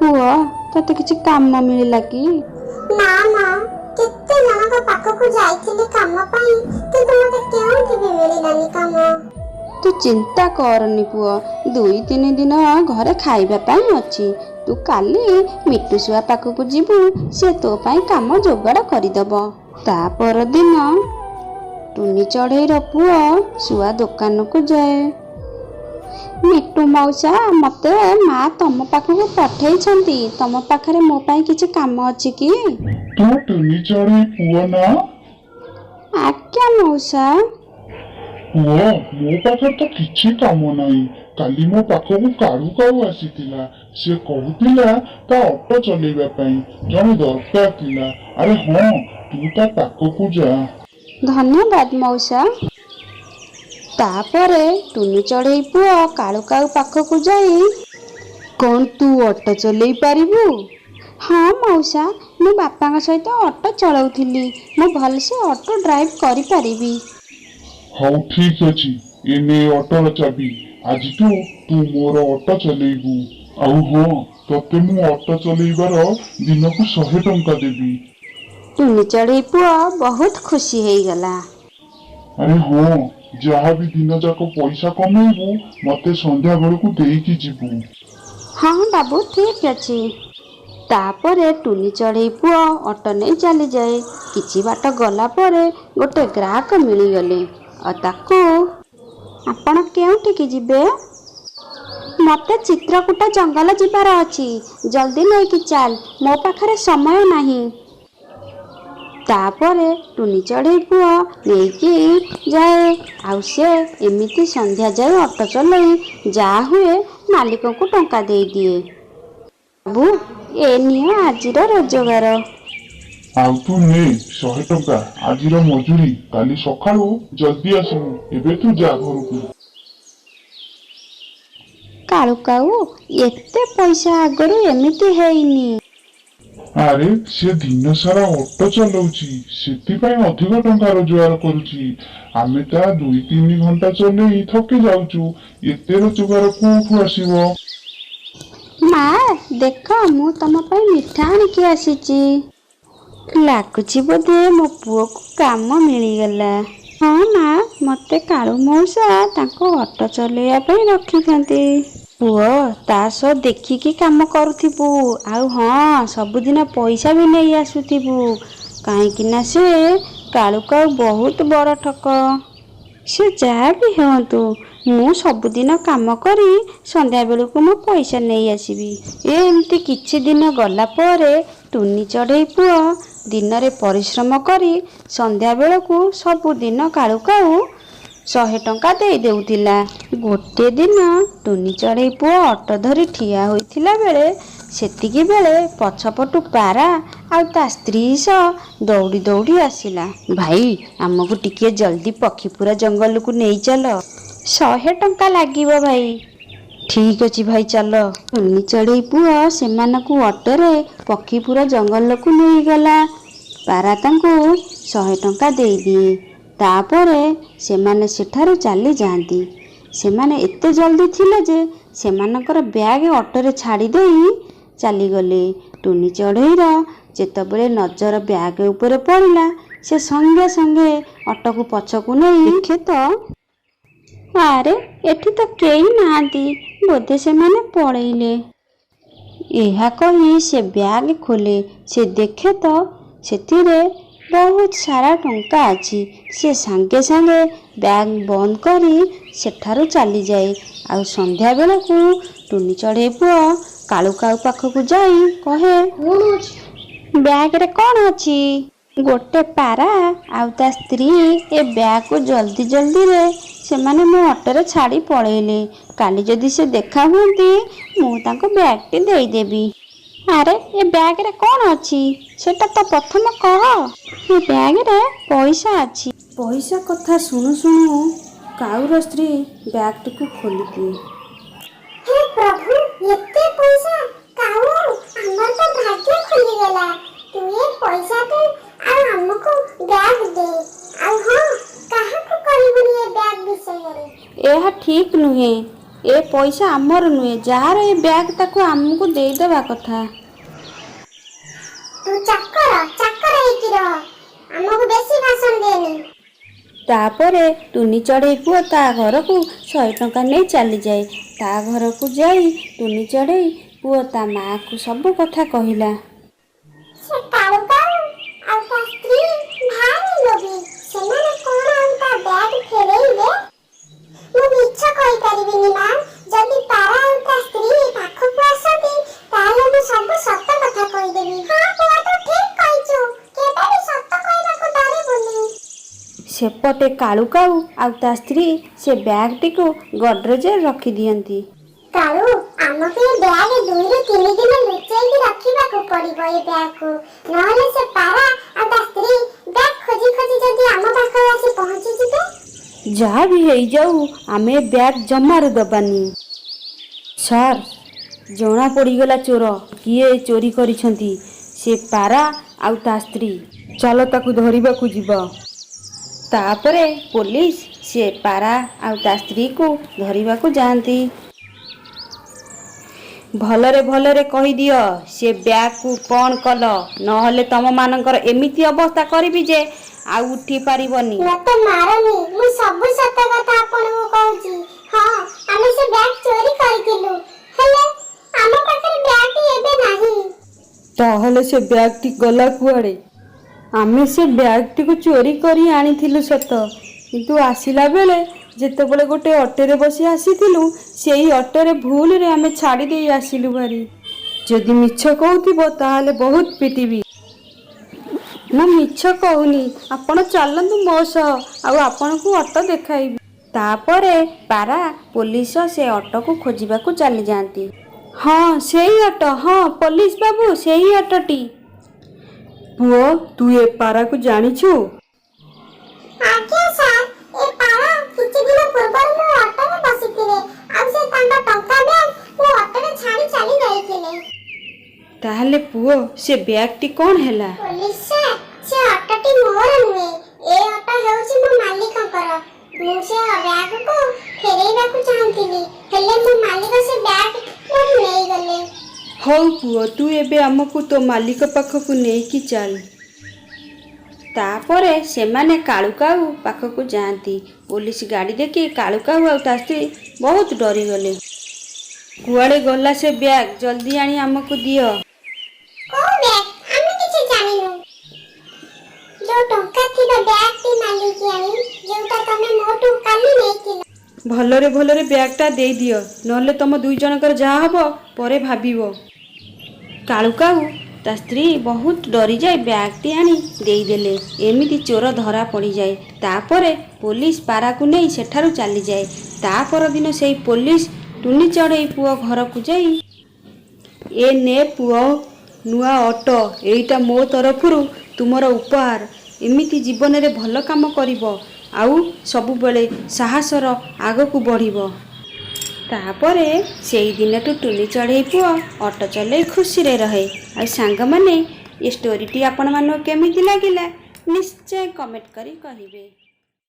पुआ तते किछि काम मिलिला कि? ना ना केते जनक पाखकु जाइथिली काम पई किंतु मते केउठी भी मिलिलानी काम। तू चिंता करनी पुआ, 2-3 दिन घरे खाइबा पाई अछि। तू काली मिट्टू सुआ पाखकु जीवु, से तो पाई काम जोगाड़ करिदब। ता पर दिन टुनी चढ़ेईर पुआ सुआ दुकान को जाए। मिट्टू मौसा, मते माँ तम पाखकु पठेइछंती, तम पाखरे मो पाई किछि काम अछि कि? तू टुनी चढ़ेई पुआ ना? आज्ञा मौसा। पुआ मो पाखरे तो किछि काम नाही। काली मो पाखकु काळू काऊ आसीतिला। से कहूतिला ता ऑटो चलेइबा पई जने दरकार थिला। अरे हां, तू ता पाखकु जा। धन्यवाद मौसा। तापरे टुनी चढ़ेई पुआ काळू काऊ पाखकु जाई, कौन तू ऑटो चलेई पारिबु? हाँ मौसा, मो बापा सहित ऑटो चलाउथिली, मो भलसे ऑटो ड्राइव करि पारिबी। हौ ठीक अछि, एने ऑटोर चाबी। आज तू मोर ऑटो चलेइबु। आउ हां, तते मु ऑटो चलेइबार दिनकु 100 टंका देबी। टुनी चढ़ेई पुआ बहुत खुशी हेई गला। अरे हां, जहाँ भी दिन जाक पैसा कमेइबु मते संध्या बेलकु देइकी जिबु। हाँ बाबू ठीक अछि। तापरे टुनी चढ़ेई पुआ ऑटो नहीं चली जाए। किछि बाट गला परे गोटे ग्राहक मिलीगले और ताकू, आपण केउठिकी जिबे? मते चित्रकूट जंगल जिबार अछि, जल्दी लेकी चल, मो पाखरे समय नहीं। तापरे टुनी चढ़ेई पुआ लेकी जाए। आउ से एमिति संध्या जाए ऑटो चलई जा हुए मालिक को टंका दे दिए। बाबू ए नियो आजिर रोजगार। आउ तू ने 100 टंका आजिर मजूरी, काली सकाळु जल्दी आसबु। एबे तू जा घरकु। काळू काऊ एते पैसा आगरू एमिति हेइनी। अरे से दिन सारा ऑटो चलाउची, सेतिपाई अधिक टंका रोजगार करूची। आमे ता 2-3 घंटा चलेई थकी जाउचु, एते रोजगार कोठु आसीबो? माँ देख, मु तम पाई मिठा आनिकी आसीची। लाଗୁଛି बोधे मो पुओ को काम मिलीगला। हाँ माँ, मते काळू मौसा तांको ऑटो चलेया पाई रखिथांती। पुओ तास देखिकी काम करुथिबु। आउ हाँ, सबुदिन पैसा भी नहीं आसुथिबु, काहेकि ना से काळू काऊ बहुत बड़ ठक। से जहाँ भी होंतु, मु सबुदिन काम करी संध्या बेलକୁ मो पैसा नहीं आसीबी। एमती किछि दिन गला परे टुनी चढ़ेई पुआ दिन रे परिश्रम करी संध्या बेलକୁ सबुदिन काळू काऊ 100 टंका दे देउथिला। गोटे दिन टुनी चढ़ेई पुआ ऑटो धरी ठिया होइथिला बेले सेतिकी बेले पछपटु पारा आउ ता स्त्री दौड़ी दौड़ी आसिला। भाई आमको टिके जल्दी पक्षीपुरा जंगल को नहीं चल, 100 टंका लागिबो भाई। ठीक अछि भाई चल। टुनी चढ़ेई पुआ सेमानकु ऑटोरे पक्षीपुरा जंगल को नहीं गला। पारा तांको 100 टंका दे दिए। तापरे सेमाने सेठारु चली जाती। सेमाने एते जल्दी थिले जे सेमानकर बैग ऑटोरे छाड़ी देई चली गले। टुनी चढ़ेईर जेतबेले नजर बैग ऊपर पड़िला, से संगे संगे ऑटो को पछकु नहीं देखे तो अरे एठी तो केही नांती, बोधे से माने पळेइले। एहा कही से बैग खोले, से देखे तो सेथिरे बहुत सारा टंका अछि। से संगे संगे बैग बंद करी सेठारु चली जाए। आउ संध्या बेलକୁ टुनी चढ़ेई पुआ काळू काऊ पाखकु जाई कहे, बैग रे कौन अछि? गोटे पारा आउ ता स्त्री ए बैग को जल्दी जल्दी रे से माने मो ऑटोरे छाड़ी पळेइले। काली जदी से देखा हुंती मु तांको बैग टे देई देबी। अरे ए बैग रे कौन अछि सेटा तो प्रथम कह। ए बैग रे पैसा अछि। पैसा कथा सुनु सुनु काऊर स्त्री बैग टिकु खोली दिए। हे प्रभु, एते पैसा काऊ हमर तो भाग्य खुली गला। तू ये पैसा दे आ हमको बैग दे। आ हां, काहा को कहबुनी ये बैग विषय रे? एहा ठीक नुहे। ଏ ପଇସା ଆମର ନୁହେଁ, ଯାହାର ଏ ବ୍ୟାଗ୍ ତାକୁ ଆମକୁ ଦେଇଦେବା କଥା। ତୁ ଚାକର ହେଇକି ରହ, ଆମକୁ ବେଶୀ ଭାଷଣ ଦେନି। ତାପରେ ଟୁନି ଚଢ଼େଇ ପୁଅ ତା ଘରକୁ 100 ଟଙ୍କା ନେଇ ଚାଲିଯାଏ। ତା ଘରକୁ ଯାଇ ଟୁନି ଚଢ଼େଇ ପୁଅ ତା ମାଆକୁ ସବୁ କଥା କହିଲା। ସେ କାଳୁ କାଳୁ ଆଉ ତା ସ୍ତ୍ରୀ ଭାରି ଲୋଭୀ। ସେମାନେ କଣ ଆଉ ତା ବ୍ୟାଗ ଫେରେଇବେ? ମୁଁ ମିଛ କହିପାରିବିନି ମା। ଯଦି ପାରା ଆଉ ତା ସ୍ତ୍ରୀ ପାଖକୁ ଆସନ୍ତି ତାହେଲେ ମୁଁ ସବୁ ସତ କଥା କହିଦେବି। ହଁ ପୁଅ, ତୁ ଠିକ କହିଛୁ, କେବେ ବି ସତ କହିବାକୁ ଡରିବୁନି। ସେପଟେ କାଳୁ କାଳୁ ଆଉ ତା ସ୍ତ୍ରୀ ସେ ବ୍ୟାଗଟିକୁ ଗଡରେଜରେ ରଖିଦିଅନ୍ତି। କାଳୁ, ଆମକୁ ଏ ବ୍ୟାଗ 2 ରୁ 3 ଦିନ ଲୁଚେଇକି ରଖିବାକୁ ପଡିବ ଏ ବ୍ୟାଗକୁ। ନହେଲେ ସେ ପାରା ଆଉ ତା ସ୍ତ୍ରୀ ବ୍ୟାଗ ଖୋଜି ଖୋଜି ଯଦି ଆମ ପାଖରେ ଆସି ପହଞ୍ଚିଯିବେ। ଯାହା ବି ହେଇଯାଉ ଆମେ ବ୍ୟାଗ୍ ଜମାରୁ ଦବାନି। ସାର୍, ଜଣା ପଡ଼ିଗଲା ଚୋର କିଏ ଚୋରି କରିଛନ୍ତି। ସେ ପାରା ଆଉ ତା ସ୍ତ୍ରୀ। ଚାଲ ତାକୁ ଧରିବାକୁ ଯିବା। ତାପରେ ପୋଲିସ ସେ ପାରା ଆଉ ତା ସ୍ତ୍ରୀକୁ ଧରିବାକୁ ଯାଆନ୍ତି। ଭଲରେ ଭଲରେ କହିଦିଅ ସେ ବ୍ୟାଗକୁ କ'ଣ କଲ, ନହେଲେ ତମମାନଙ୍କର ଏମିତି ଅବସ୍ଥା କରିବି ଯେ ଆଉ ଉଠି ପାରିବନି। ମତେ ମାରନି, ମୁଁ ସବୁ ସତ କଥା ଆପଣଙ୍କୁ କହୁଛି। ହଁ, ଆମେ ସେ ବ୍ୟାଗ ଚୋରି କରିଥିଲୁ, ହେଲେ ଆମ ପାଖରେ ବ୍ୟାଗଟି ଏବେ ନାହିଁ। ତାହେଲେ ସେ ବ୍ୟାଗଟି ଗଲା କୁଆଡ଼େ? ଆମେ ସେ ବ୍ୟାଗଟିକୁ ଚୋରି କରି ଆଣିଥିଲୁ ସତ, କିନ୍ତୁ ଆସିଲା ବେଳେ ଯେତେବେଳେ ଗୋଟେ ଅଟୋରେ ବସି ଆସିଥିଲୁ, ସେଇ ଅଟୋରେ ଭୁଲରେ ଆମେ ଛାଡ଼ି ଦେଇ ଆସିଲୁ ଭାରି। ଯଦି ମିଛ କହୁଥିବ ତାହେଲେ ବହୁତ ପିଟିବି। ମୁଁ ମିଛ କହୁନି, ଆପଣ ଚାଲନ୍ତୁ ମୋ ସହ, ଆଉ ଆପଣଙ୍କୁ ଅଟୋ ଦେଖାଇବି। ତାପରେ ପାରା ପୋଲିସ ସେ ଅଟୋକୁ ଖୋଜିବାକୁ ଚାଲିଯାଆନ୍ତି। ହଁ ସେଇ ଅଟୋ, ହଁ ପୋଲିସ ବାବୁ ସେଇ ଅଟୋଟି। ପୁଅ, ତୁ ଏ ପାରାକୁ ଜାଣିଛୁ? ଆଜ୍ଞା ସାର୍, ଏ ପାରା କିଛି ଦିନ ପୂର୍ବରୁ ମୋ ଅଟୋରେ ବସିଥିଲେ, ଆଉ ସେ ତାଙ୍କ ଟଙ୍କା ବ୍ୟାଗ ମୋ ଅଟୋରେ ଛାଡ଼ି ଚାଲି ଯାଇଥିଲେ। ତାହେଲେ ପୁଅ ସେ ବ୍ୟାଗଟି କ'ଣ ହେଲା? ପୋଲିସ ସାର୍, ସେ ଅଟୋଟି ମୋର ନୁହେଁ, ଏ ଅଟୋ ହେଉଛି ମୋ ମାଲିକଙ୍କର। ମୁଁ ସେ ବ୍ୟାଗକୁ ଫେରେଇବାକୁ ଚାହୁଁଥିଲି, ହେଲେ ମୋ ମାଲିକ ସେ ବ୍ୟାଗ ମୋଠୁ ନେଇଗଲେ। ହଉ ପୁଅ, ତୁ ଏବେ ଆମକୁ ତୋ ମାଲିକ ପାଖକୁ ନେଇକି ଚାଲ। ତାପରେ ସେମାନେ କାଳୁ କାଳୁ ପାଖକୁ ଯାଆନ୍ତି। ପୋଲିସ ଗାଡ଼ି ଦେଖି କାଳୁ କାଳୁ ଆଉ ତା ସ୍ତ୍ରୀ ବହୁତ ଡରିଗଲେ। କୁଆଡ଼େ ଗଲା ସେ ବ୍ୟାଗ? ଜଲ୍ଦି ଆଣି ଆମକୁ ଦିଅ। କୋଉ ବ୍ୟାଗ? ଆମେ କିଛି ଜାଣିନୁ। ଯୋଉ ଟଙ୍କା ଥିବା ବ୍ୟାଗଟି ମାଲିକିଆଣି, ଯୋଉଟା ତମେ ମୋଠୁ କାଲି ନେଇଥିଲ। ଭଲରେ ଭଲରେ ବ୍ୟାଗଟା ଦେଇଦିଅ, ନହେଲେ ତମ 2 ଜଣଙ୍କର ଯାହା ହବ ପରେ ଭାବିବ। କାଳୁ କାଳୁ ତା ସ୍ତ୍ରୀ ବହୁତ ଡରିଯାଇ ବ୍ୟାଗଟି ଆଣି ଦେଇଦେଲେ। ଏମିତି ଚୋର ଧରା ପଡ଼ିଯାଏ। ତାପରେ ପୋଲିସ ପାରାକୁ ନେଇ ସେଠାରୁ ଚାଲିଯାଏ। ତା ପରଦିନ ସେଇ ପୋଲିସ ଟୁନି ଚଢ଼େଇ ପୁଅ ଘରକୁ ଯାଇ, ଏ ନେ ପୁଅ ନୂଆ ଅଟୋ, ଏଇଟା ମୋ ତରଫରୁ ତୁମର ଉପହାର। ଏମିତି ଜୀବନରେ ଭଲ କାମ କରିବ, ଆଉ ସବୁବେଳେ ସାହସର ଆଗକୁ ବଢ଼ିବ। ତାପରେ ସେଇ ଦିନଠୁ ଟୁନି ଚଢ଼େଇ ପୁଅ ଅଟୋ ଚଲେଇ ଖୁସିରେ ରହେ। ଆଉ ସାଙ୍ଗମାନେ, ଏ ଷ୍ଟୋରିଟି ଆପଣମାନଙ୍କୁ କେମିତି ଲାଗିଲା ନିଶ୍ଚୟ କମେଣ୍ଟ କରି କହିବେ।